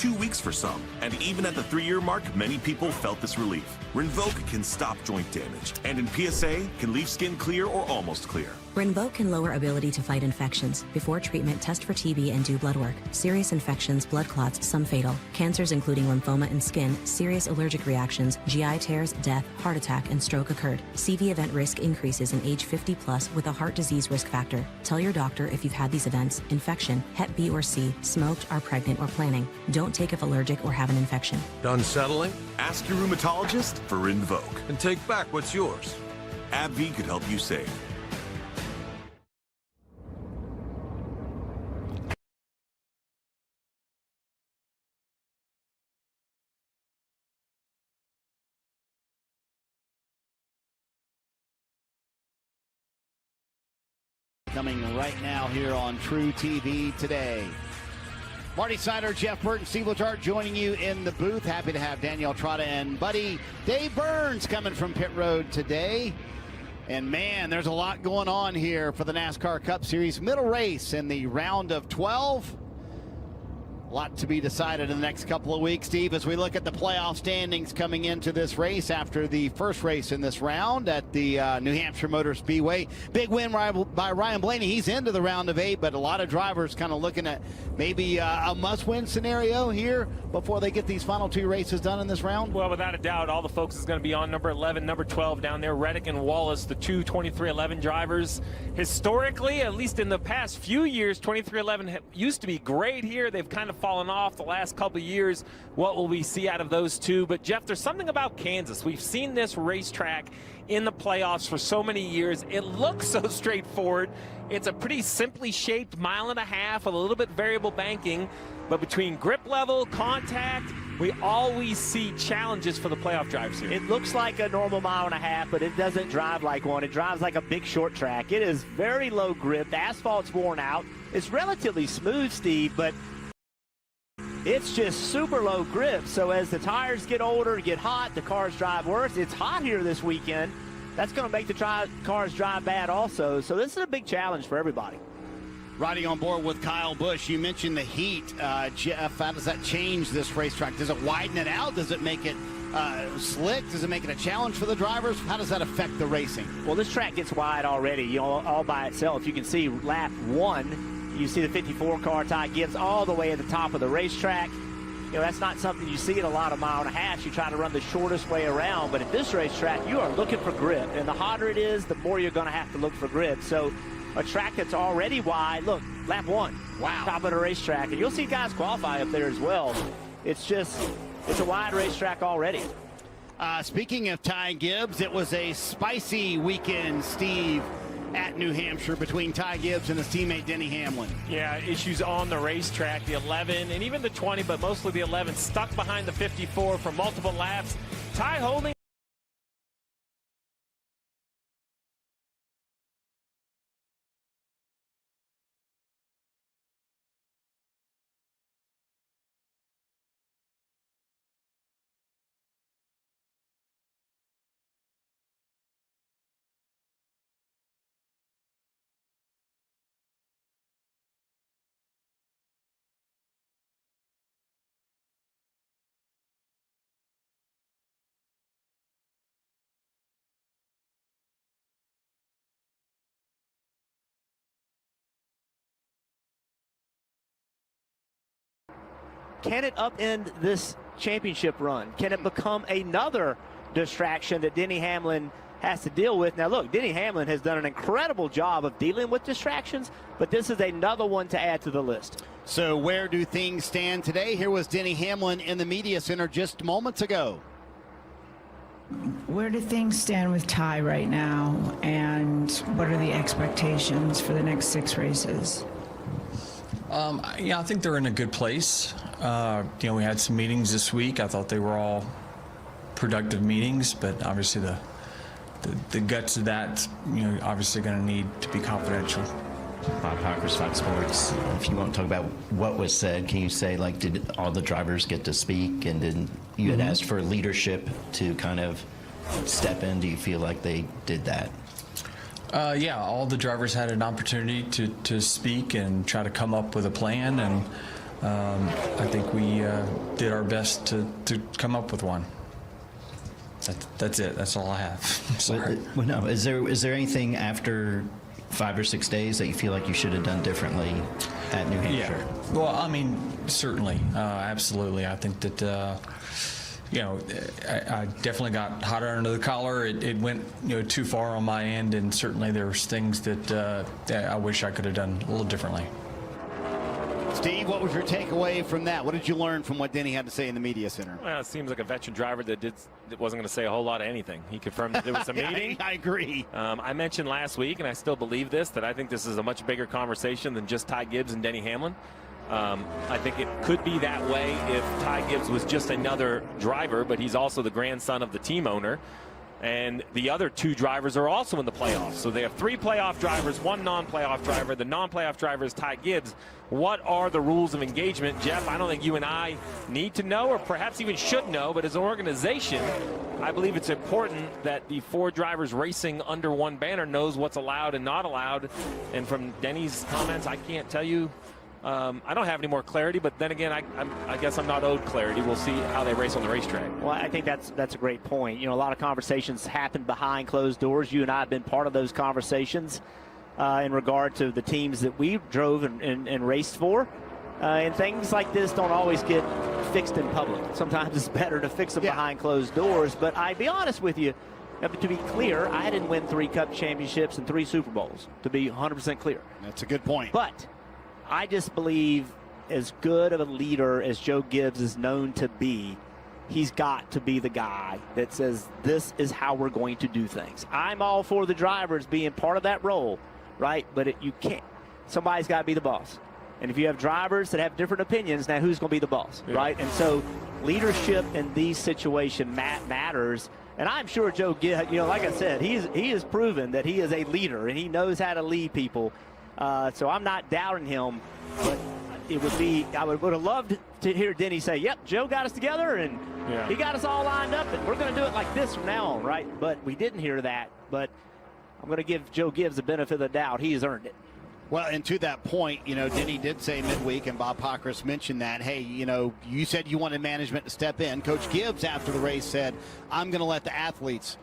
2 weeks for some. And even at the 3-year mark, many people felt this relief. Rinvoq can stop joint damage, and in PSA, can leave skin clear or almost clear. Rinvoq can lower ability to fight infections. Before treatment, test for TB and do blood work. Serious infections, blood clots, some fatal. Cancers including lymphoma and skin, serious allergic reactions, GI tears, death, heart attack, and stroke occurred. CV event risk increases in age 50 plus with a heart disease risk factor. Tell your doctor if you've had these events: infection, Hep B or C, smoked, are pregnant, or planning. Don't take if allergic or have an infection. Done settling? Ask your rheumatologist for Rinvoq. And take back what's yours. AbbVie could help you save. Coming right now here on True TV today. Marty Snyder, Jeff Burton, Steve Letarte joining you in the booth. Happy to have Danielle Trotta and buddy Dave Burns coming from pit road today. And man, there's a lot going on here for the NASCAR Cup Series middle race in the round of 12. A lot to be decided in the next couple of weeks, Steve, as we look at the playoff standings coming into this race after the first race in this round at the New Hampshire Motor Speedway. Big win by Ryan Blaney. He's into the round of 8, but a lot of drivers kind of looking at maybe a must-win scenario here before they get these final 2 races done in this round. Well, without a doubt, all the focus is going to be on number 11, number 12 down there, Reddick and Wallace, the two 2311 drivers. Historically, at least in the past few years, 2311 used to be great here. They've kind of fallen off the last couple of years. What will we see out of those two? But Jeff, there's something about Kansas. We've seen this racetrack in the playoffs for so many years. It looks so straightforward. It's a pretty simply shaped 1.5 miles with a little bit variable banking, but between grip level, contact, we always see challenges for the playoff drivers here. It looks like a normal 1.5 miles, but it doesn't drive like one. It drives like a big short track. It is very low grip. The asphalt's worn out. It's relatively smooth, Steve, but it's just super low grip. So as the tires get older, get hot, the cars drive worse. It's hot here this weekend. That's going to make the cars drive bad also. So this is a big challenge for everybody. Riding on board with Kyle Busch, you mentioned the heat. Jeff, how does that change this racetrack? Does it widen it out? Does it make it slick? Does it make it a challenge for the drivers? How does that affect the racing? Well, this track gets wide already, you know, all by itself. You can see lap 1, you see the 54 car, Ty Gibbs, all the way at the top of the racetrack. You know, that's not something you see in a lot of 1.5 miles. You try to run the shortest way around, but at this racetrack, you are looking for grip. And the hotter it is, the more you're going to have to look for grip. So a track that's already wide, look, lap 1, wow, top of the racetrack. And you'll see guys qualify up there as well. It's a wide racetrack already. Speaking of Ty Gibbs, it was a spicy weekend, Steve, at New Hampshire between Ty Gibbs and his teammate Denny Hamlin. Yeah, issues on the racetrack. The 11 and even the 20, but mostly the 11 stuck behind the 54 for multiple laps. Ty holding. Can it upend this championship run? Can it become another distraction that Denny Hamlin has to deal with? Now, look, Denny Hamlin has done an incredible job of dealing with distractions, but this is another one to add to the list. So where do things stand today? Here was Denny Hamlin in the media center just moments ago. Where do things stand with Ty right now, and what are the expectations for the next 6 races? Yeah, I think they're in a good place. You know, we had some meetings this week. I thought they were all productive meetings, but obviously the guts of that, you know, obviously going to need to be confidential. Bob Hawkers, Fox Sports. If you want to talk about what was said, can you say, like, did all the drivers get to speak, and then you had asked for leadership to kind of step in? Do you feel like they did that? Yeah, all the drivers had an opportunity to speak and try to come up with a plan, and I think we did our best to come up with one. That's it. That's all I have. Sorry. Well, no. Is there anything after 5 or 6 days that you feel like you should have done differently at New Hampshire? Yeah. Well, I mean, certainly, absolutely. I think that I definitely got hotter under the collar. It went too far on my end, and certainly there's things that I wish I could have done a little differently. Steve, what was your takeaway from that? What did you learn from what Denny had to say in the media center? Well, it seems like a veteran driver that wasn't going to say a whole lot of anything. He confirmed that there was a meeting. I agree. I mentioned last week, and I still believe this, that I think this is a much bigger conversation than just Ty Gibbs and Denny Hamlin. I think it could be that way if Ty Gibbs was just another driver, but he's also the grandson of the team owner. And the other 2 drivers are also in the playoffs. So they have 3 playoff drivers, 1 non-playoff driver. The non-playoff driver is Ty Gibbs. What are the rules of engagement? Jeff, I don't think you and I need to know, or perhaps even should know, but as an organization, I believe it's important that the 4 drivers racing under one banner knows what's allowed and not allowed. And from Denny's comments, I can't tell you. I don't have any more clarity, but then again, I guess I'm not owed clarity. We'll see how they race on the racetrack. Well, I think that's a great point. A lot of conversations happen behind closed doors. You and I have been part of those conversations in regard to the teams that we drove and raced for. And things like this don't always get fixed in public. Sometimes it's better to fix them behind closed doors. But I'd be honest with you, to be clear, I didn't win 3 Cup championships and 3 Super Bowls, to be 100% clear. That's a good point. But I just believe, as good of a leader as Joe Gibbs is known to be, he's got to be the guy that says, this is how we're going to do things. I'm all for the drivers being part of that role, right? But you can't. Somebody's got to be the boss. And if you have drivers that have different opinions, now who's going to be the boss, right? And so leadership in these situations matters. And I'm sure Joe Gibbs, like I said, he has proven that he is a leader and he knows how to lead people. So I'm not doubting him, but I would have loved to hear Denny say, yep, Joe got us together and he got us all lined up and we're going to do it like this from now on, right? But we didn't hear that. But I'm going to give Joe Gibbs the benefit of the doubt. He has earned it. Well, and to that point, Denny did say midweek, and Bob Pockris mentioned that, hey, you said you wanted management to step in. Coach Gibbs, after the race, said, I'm going to let the athletes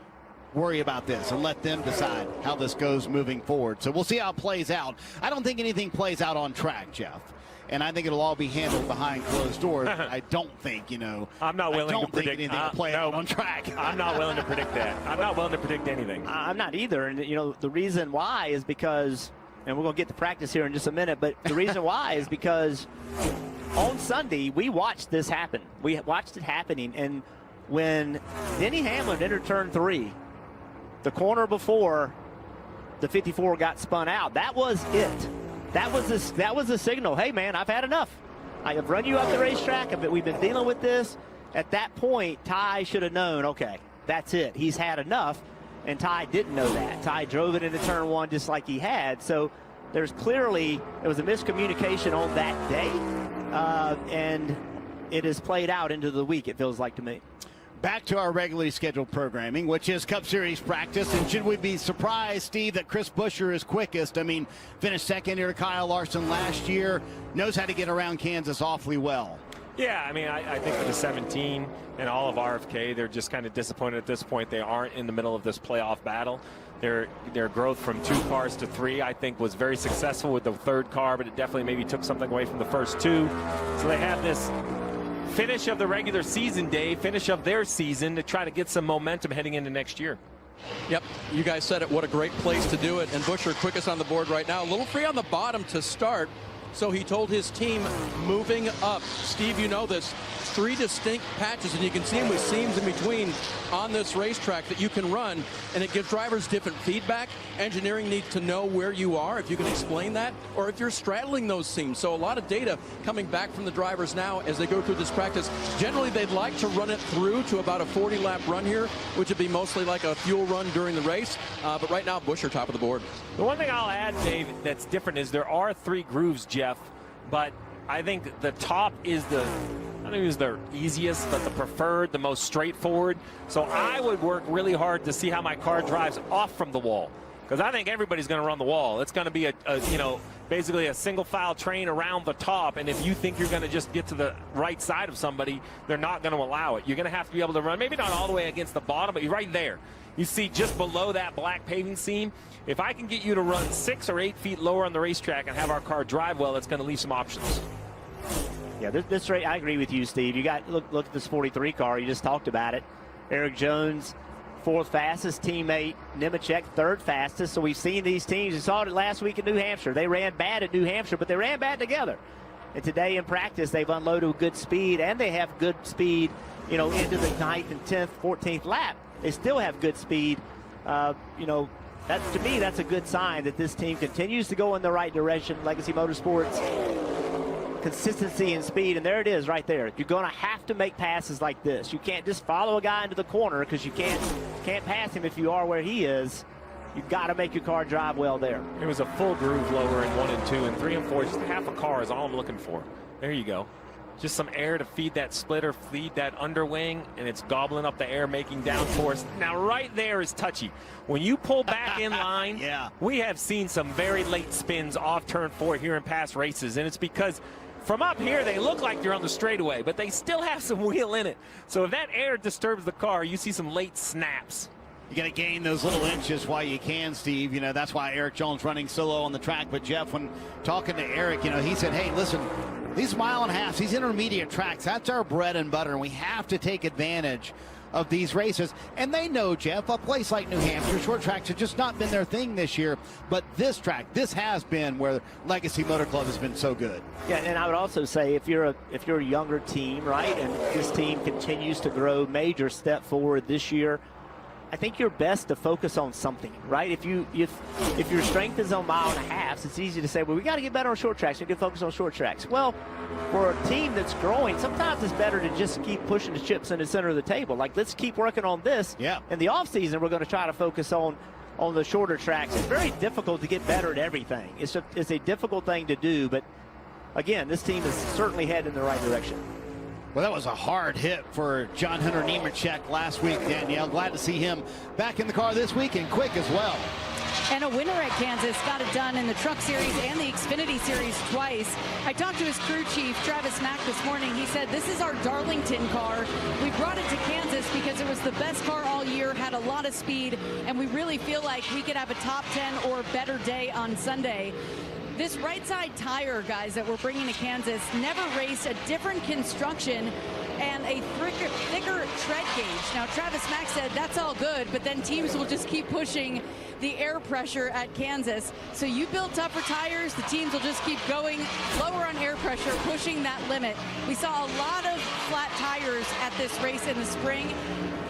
worry about this and let them decide how this goes moving forward. So we'll see how it plays out. I don't think anything plays out on track, Jeff. And I think it'll all be handled behind closed doors. I don't think, I'm not willing to predict anything will play out on track. I'm not willing to predict that. I'm not willing to predict anything. I'm not either. And, the reason why is because, and we're going to get to practice here in just a minute, but the reason why is because on Sunday, we watched this happen. We watched it happening. And when Denny Hamlin entered turn 3, the corner before the 54 got spun out, that was it. That was the signal. Hey, man, I've had enough. I have run you up the racetrack. We've been dealing with this. At that point, Ty should have known, okay, that's it. He's had enough, and Ty didn't know that. Ty drove it into turn 1 just like he had. So there was a miscommunication on that day, and it has played out into the week, it feels like to me. Back to our regularly scheduled programming, which is Cup Series practice. And should we be surprised, Steve, that Chris Buescher is quickest? I mean, finished second here to Kyle Larson last year, knows how to get around Kansas awfully well. Yeah, I mean, I think for the 17 and all of RFK, they're just kind of disappointed at this point. They aren't in the middle of this playoff battle. Their growth from 2 cars to 3, I think, was very successful with the 3rd car, but it definitely maybe took something away from the first 2. So they have this finish of the regular season day, finish of their season to try to get some momentum heading into next year. Yep, you guys said it. What a great place to do it. And Buescher quickest on the board right now. A little free on the bottom to start. So he told his team moving up. Steve, you know this. 3 distinct patches, and you can see them with seams in between on this racetrack that you can run, and it gives drivers different feedback. Engineering needs to know where you are, if you can explain that, or if you're straddling those seams. So a lot of data coming back from the drivers now as they go through this practice. Generally, they'd like to run it through to about a 40-lap run here, which would be mostly like a fuel run during the race. But right now, Buescher top of the board. The one thing I'll add, Dave, that's different is there are 3 grooves, Jeff, but I think the top is the easiest, but the preferred, the most straightforward. So I would work really hard to see how my car drives off from the wall, because I think everybody's going to run the wall. It's going to be basically a single file train around the top, and if you think you're going to just get to the right side of somebody, they're not going to allow it. You're going to have to be able to run, maybe not all the way against the bottom, but you're right there. You see just below that black paving seam, if I can get you to run 6 or 8 feet lower on the racetrack and have our car drive well, it's going to leave some options. Yeah, this rate, I agree with you, Steve. You got look at this 43 car. You just talked about it. Eric Jones, 4th fastest. Teammate Nemechek, 3rd fastest. So we've seen these teams. We saw it last week in New Hampshire. They ran bad at New Hampshire, but they ran bad together. And today in practice, they've unloaded with good speed, and they have good speed, you know, into the 9th and 10th, 14th lap. They still have good speed. You know, that's, to me, that's a good sign that this team continues to go in the right direction. Legacy Motorsports, consistency and speed, and there it is right there. You're going to have to make passes like this. You can't just follow a guy into the corner because you can't pass him if you are where he is. You've got to make your car drive well there. It was a full groove lower in 1 and 2, and 3 and 4, just half a car is all I'm looking for. There you go. Just some air to feed that splitter, feed that underwing, and it's gobbling up the air, making downforce. Now, right there is touchy. When you pull back in line, yeah, we have seen some very late spins off turn 4 here in past races, and it's because from up here, they look like they're on the straightaway, but they still have some wheel in it. So if that air disturbs the car, you see some late snaps. You got to gain those little inches while you can, Steve. You know, that's why Eric Jones running solo on the track. But Jeff, when talking to Eric, you know, he said, hey, listen, these 1.5 miles, these intermediate tracks, that's our bread and butter, and we have to take advantage of these races. And they know, Jeff, a place like New Hampshire, short tracks have just not been their thing this year. But this track, this has been where Legacy Motor Club has been so good. Yeah, and I would also say if you're a younger team, right, and this team continues to grow, major step forward this year, I think you're best to focus on something, right? If your strength is on 1.5 miles, it's easy to say, well, we got to get better on short tracks. We can focus on short tracks. Well, for a team that's growing, sometimes it's better to just keep pushing the chips in the center of the table. Like, let's keep working on this. Yeah. In the offseason, we're going to try to focus on the shorter tracks. It's very difficult to get better at everything. It's a difficult thing to do, but again, this team is certainly headed in the right direction. Well, that was a hard hit for John Hunter Nemechek last week, Danielle. Glad to see him back in the car this week and quick as well. And a winner at Kansas got it done in the Truck Series and the Xfinity Series twice. I talked to his crew chief, Travis Mack, this morning. He said, this is our Darlington car. We brought it to Kansas because it was the best car all year, had a lot of speed, and we really feel like we could have a top 10 or better day on Sunday. This right side tire, guys, that we're bringing to Kansas never raced a different construction and a thicker tread gauge. Now, Travis Mack said that's all good, but then teams will just keep pushing the air pressure at Kansas. So you build tougher tires, the teams will just keep going lower on air pressure, pushing that limit. We saw a lot of flat tires at this race in the spring.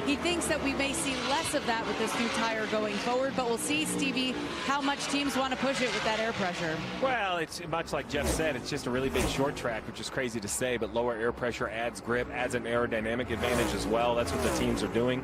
He thinks that we may see less of that with this new tire going forward, but we'll see, Stevie, how much teams want to push it with that air pressure. Well, it's much like Jeff said, it's just a really big short track, which is crazy to say, but lower air pressure adds grip, adds an aerodynamic advantage as well. That's what the teams are doing.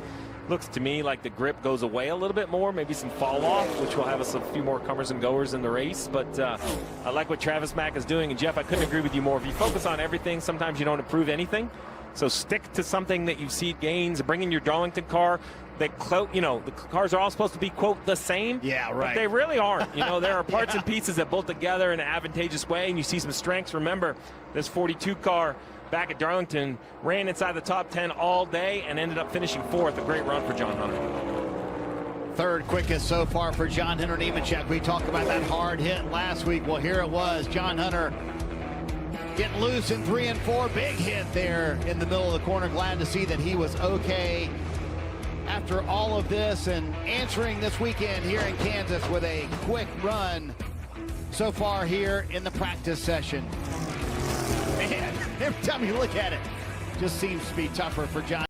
Looks to me like the grip goes away a little bit more, maybe some fall off, which will have us a few more comers and goers in the race. But I like what Travis Mack is doing. And Jeff, I couldn't agree with you more. If you focus on everything, sometimes you don't improve anything. So stick to something that you see gains. Bring in your Darlington car. They quote, you know, the cars are all supposed to be, quote, the same. Yeah, right. But they really aren't. You know, there are parts and pieces that bolt together in an advantageous way, and you see some strengths. Remember, this 42 car back at Darlington ran inside the top 10 all day and ended up finishing 4th. A great run for John Hunter. 3rd quickest so far for John Hunter Nemechek. We talked about that hard hit last week. Well, here it was. John Hunter getting loose in 3 and 4. Big hit there in the middle of the corner. Glad to see that he was okay after all of this and answering this weekend here in Kansas with a quick run so far here in the practice session. Man, every time you look at it, just seems to be tougher for John.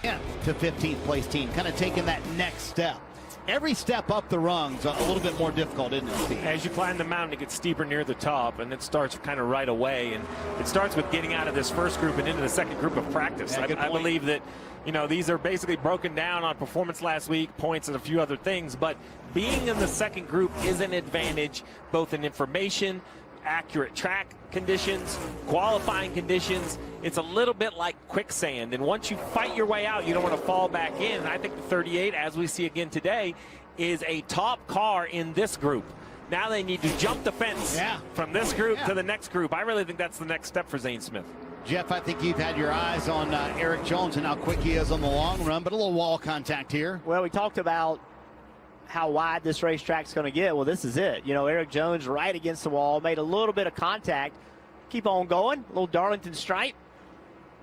to 15th place team, kind of taking that next step. Every step up the rungs a little bit more difficult, isn't it, Steve? As you climb the mountain, it gets steeper near the top, and it starts kind of right away. And it starts with getting out of this first group and into the second group of practice. Yeah, I believe that, you know, these are basically broken down on performance last week, points, and a few other things. But being in the second group is an advantage, both in information, accurate track conditions, qualifying conditions. It's a little bit like quicksand, and once you fight your way out, you don't want to fall back in. And I think the 38, as we see again today, is a top car in this group. Now they need to jump the fence from this group to the next group. I really think that's the next step for Zane Smith. Jeff, I think you've had your eyes on Eric Jones and how quick he is on the long run, but a little wall contact here. Well, we talked about how wide this racetrack's going to get. Well, this is it. You know, Eric Jones right against the wall, made a little bit of contact. Keep on going, a little Darlington stripe.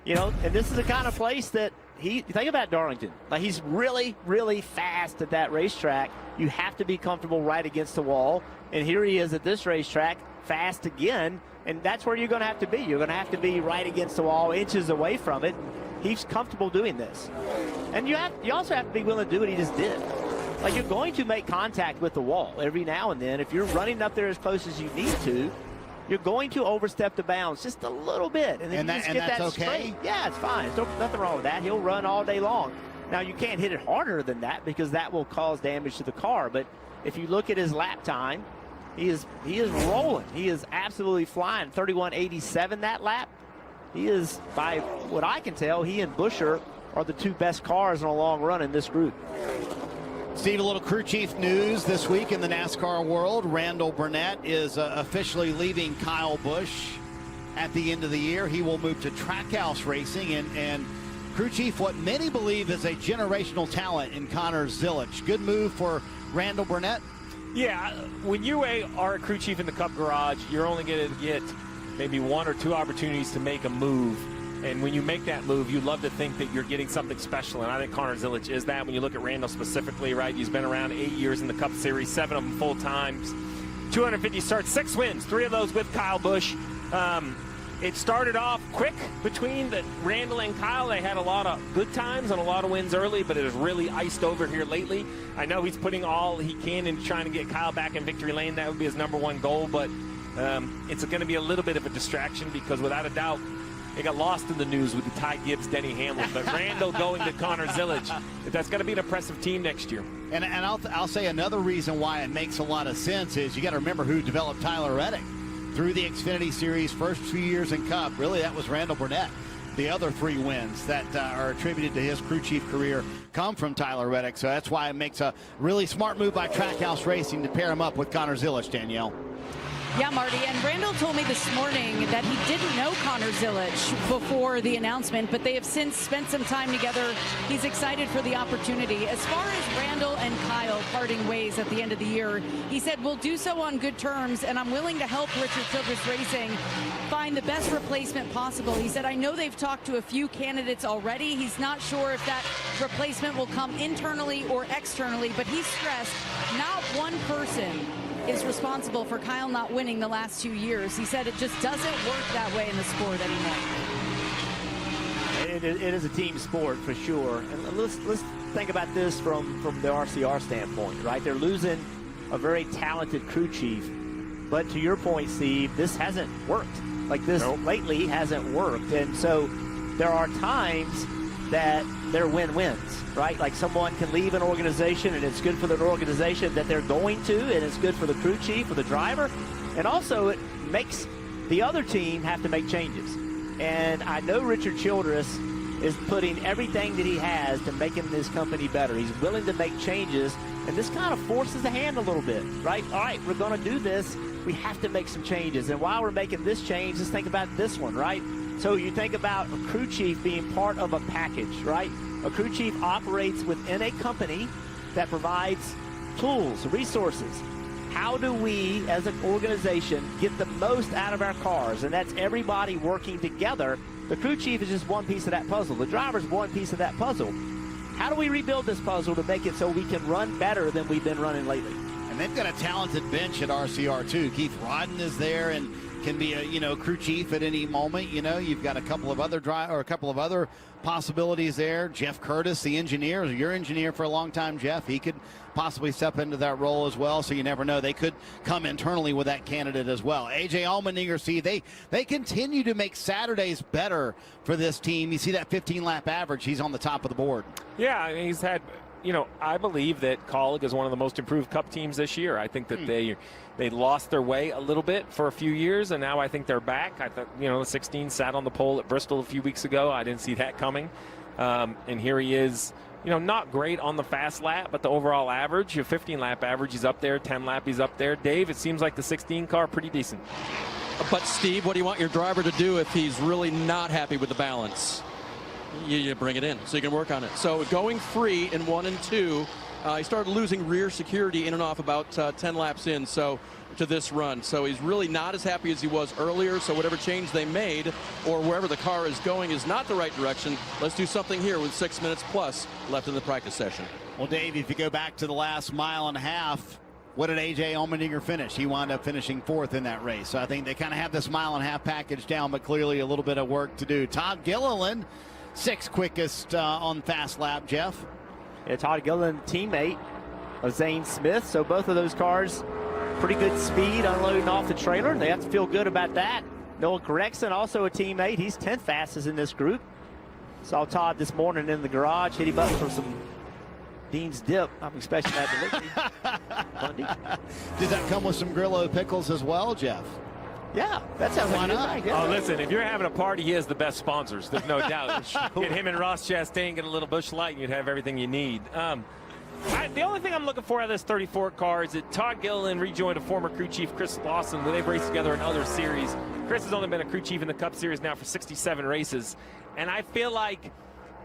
You know, and this is the kind of place that you think about Darlington. Like, he's really, really fast at that racetrack. You have to be comfortable right against the wall. And here he is at this racetrack, fast again. And that's where you're going to have to be. You're going to have to be right against the wall, inches away from it. He's comfortable doing this. And you also have to be willing to do what he just did. Like, you're going to make contact with the wall every now and then. If you're running up there as close as you need to, you're going to overstep the bounds just a little bit. And then you just get that okay? straight. Yeah, it's fine. There's nothing wrong with that. He'll run all day long. Now, you can't hit it harder than that because that will cause damage to the car. But if you look at his lap time, he is rolling. He is absolutely flying. 31.87 that lap. He is, by what I can tell, he and Buescher are the two best cars in a long run in this group. Steve, a little crew chief news this week in the NASCAR world. Randall Burnett is officially leaving Kyle Busch at the end of the year. He will move to Trackhouse Racing, and crew chief, what many believe is a generational talent in Connor Zilisch. Good move for Randall Burnett. Yeah, when you are a crew chief in the Cup Garage, you're only going to get maybe one or two opportunities to make a move. And when you make that move, you love to think that you're getting something special. And I think Connor Zilisch is that. When you look at Randall specifically, right, he's been around 8 years in the Cup Series, 7 of them full times, 250 starts, 6 wins, 3 of those with Kyle Busch. It started off quick between Randall and Kyle. They had a lot of good times and a lot of wins early, but it has really iced over here lately. I know he's putting all he can into trying to get Kyle back in victory lane. That would be his #1 goal, but it's going to be a little bit of a distraction because without a doubt, it got lost in the news with the Ty Gibbs, Denny Hamlin, but Randall going to Connor Zilisch, that's going to be an impressive team next year. And I'll say another reason why it makes a lot of sense is you got to remember who developed Tyler Reddick through the Xfinity Series, first 2 years in Cup. Really, that was Randall Burnett. The other 3 wins that are attributed to his crew chief career come from Tyler Reddick. So that's why it makes a really smart move by Trackhouse Racing to pair him up with Connor Zilisch, Danielle. Yeah, Marty, and Randall told me this morning that he didn't know Connor Zilisch before the announcement, but they have since spent some time together. He's excited for the opportunity. As far as Randall and Kyle parting ways at the end of the year, he said, we'll do so on good terms, and I'm willing to help Richard Childress Racing find the best replacement possible. He said, I know they've talked to a few candidates already. He's not sure if that replacement will come internally or externally, but he stressed not one person is responsible for Kyle not winning the last 2 years. He said it just doesn't work that way in the sport anymore. It is a team sport for sure. And let's think about this from the RCR standpoint, right? They're losing a very talented crew chief. But to your point, Steve, this hasn't worked. Like this lately hasn't worked. And so there are times that they're win-wins, right? Like someone can leave an organization and it's good for the organization that they're going to, and it's good for the crew chief or the driver. And also it makes the other team have to make changes. And I know Richard Childress is putting everything that he has to making this company better. He's willing to make changes, and this kind of forces the hand a little bit, right? All right, we're going to do this. We have to make some changes. And while we're making this change, let's think about this one, right? So you think about a crew chief being part of a package, right? A crew chief operates within a company that provides tools, resources. How do we, as an organization, get the most out of our cars? And that's everybody working together. The crew chief is just one piece of that puzzle. The driver's one piece of that puzzle. How do we rebuild this puzzle to make it so we can run better than we've been running lately? And they've got a talented bench at RCR, too. Keith Rodden is there, and can be a crew chief at any moment. You've got a couple of other possibilities there. Jeff Curtis, the engineer, your engineer for a long time, Jeff. He could possibly step into that role as well. So you never know. They could come internally with that candidate as well. AJ Allmendinger, see, they continue to make Saturdays better for this team. You see that 15-lap average. He's on the top of the board. Yeah, he's had. I believe that Colleague is one of the most improved Cup teams this year. I think that they lost their way a little bit for a few years, and now I think they're back. I thought, the 16 sat on the pole at Bristol a few weeks ago. I didn't see that coming. And here he is, not great on the fast lap, but the overall average, your 15-lap average, he's up there. 10-lap, he's up there. Dave, it seems like the 16 car pretty decent. But, Steve, what do you want your driver to do if he's really not happy with the balance? You bring it in so you can work on it. So going free in 1 and 2, he started losing rear security in and off about 10 laps in to this run. So he's really not as happy as he was earlier. So whatever change they made or wherever the car is going is not the right direction. Let's do something here with 6 minutes plus left in the practice session. Well, Dave, if you go back to the last mile and a half, what did A.J. Allmendinger finish? He wound up finishing 4th in that race. So I think they kind of have this mile and a half package down, but clearly a little bit of work to do. Todd Gilliland, 6th quickest on fast lap, Jeff. Yeah, Todd Gilliland, teammate of Zane Smith. So both of those cars, pretty good speed unloading off the trailer. They have to feel good about that. Noah Gregson, also a teammate. He's 10th fastest in this group. Saw Todd this morning in the garage, hit him up for some Dean's dip. I'm expecting that delivery Monday. Did that come with some Grillo pickles as well, Jeff? Yeah, that sounds like a good night. Oh, listen, if you're having a party, he has the best sponsors. There's no doubt. Get him and Ross Chastain, get a little Busch Light, and you'd have everything you need. The only thing I'm looking for out of this 34 car is that Todd Gilliland rejoined a former crew chief, Chris Lawson, when they've raced together in other series. Chris has only been a crew chief in the Cup Series now for 67 races, and I feel like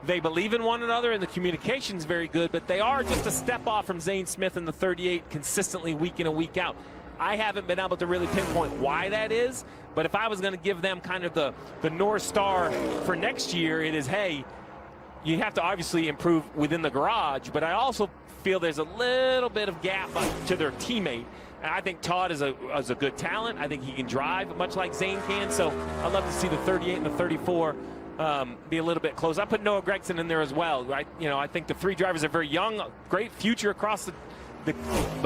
they believe in one another, and the communication's very good, but they are just a step off from Zane Smith in the 38 consistently week in and week out. I haven't been able to really pinpoint why that is, but if I was going to give them kind of the North Star for next year, it is, hey, you have to obviously improve within the garage, but I also feel there's a little bit of gap to their teammate. And I think Todd is a good talent. I think he can drive much like Zane can, so I'd love to see the 38 and the 34 be a little bit close. I put Noah Gregson in there as well, right? I think the 3 drivers are very young, great future across the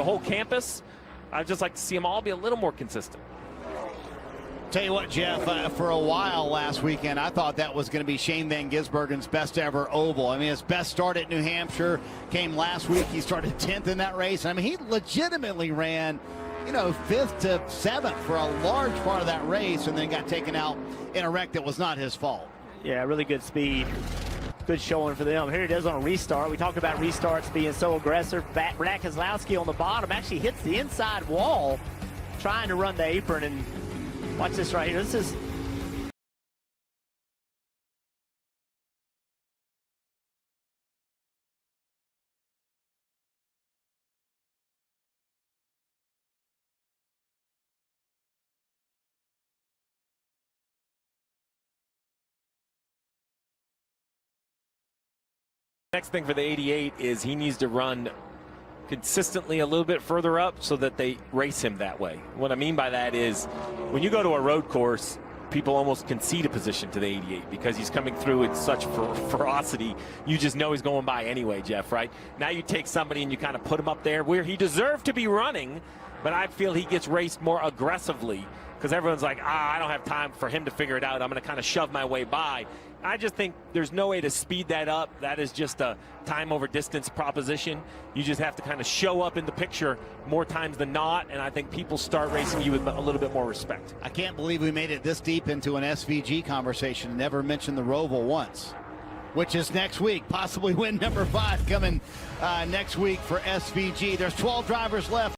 whole campus. I'd just like to see them all be a little more consistent. Tell you what, Jeff, for a while last weekend, I thought that was going to be Shane Van Gisbergen's best ever oval. I mean, his best start at New Hampshire came last week. He started 10th in that race. I mean, he legitimately ran, 5th to 7th for a large part of that race and then got taken out in a wreck that was not his fault. Yeah, really good speed. Good showing for them. Here it is on a restart. We talked about restarts being so aggressive. Brad Keselowski on the bottom actually hits the inside wall trying to run the apron. And watch this right here. This is next thing for the 88 is he needs to run consistently a little bit further up so that they race him that way. What I mean by that is when you go to a road course, people almost concede a position to the 88 because he's coming through with such ferocity. You just know he's going by anyway, Jeff, right? Now you take somebody and you kind of put him up there where he deserved to be running, but I feel he gets raced more aggressively because everyone's like, I don't have time for him to figure it out. I'm going to kind of shove my way by. I just think there's no way to speed that up. That is just a time over distance proposition. You just have to kind of show up in the picture more times than not, and I think people start racing you with a little bit more respect. I can't believe we made it this deep into an SVG conversation and never mentioned the Roval once, which is next week. Possibly win number 5 coming next week for SVG. There's 12 drivers left.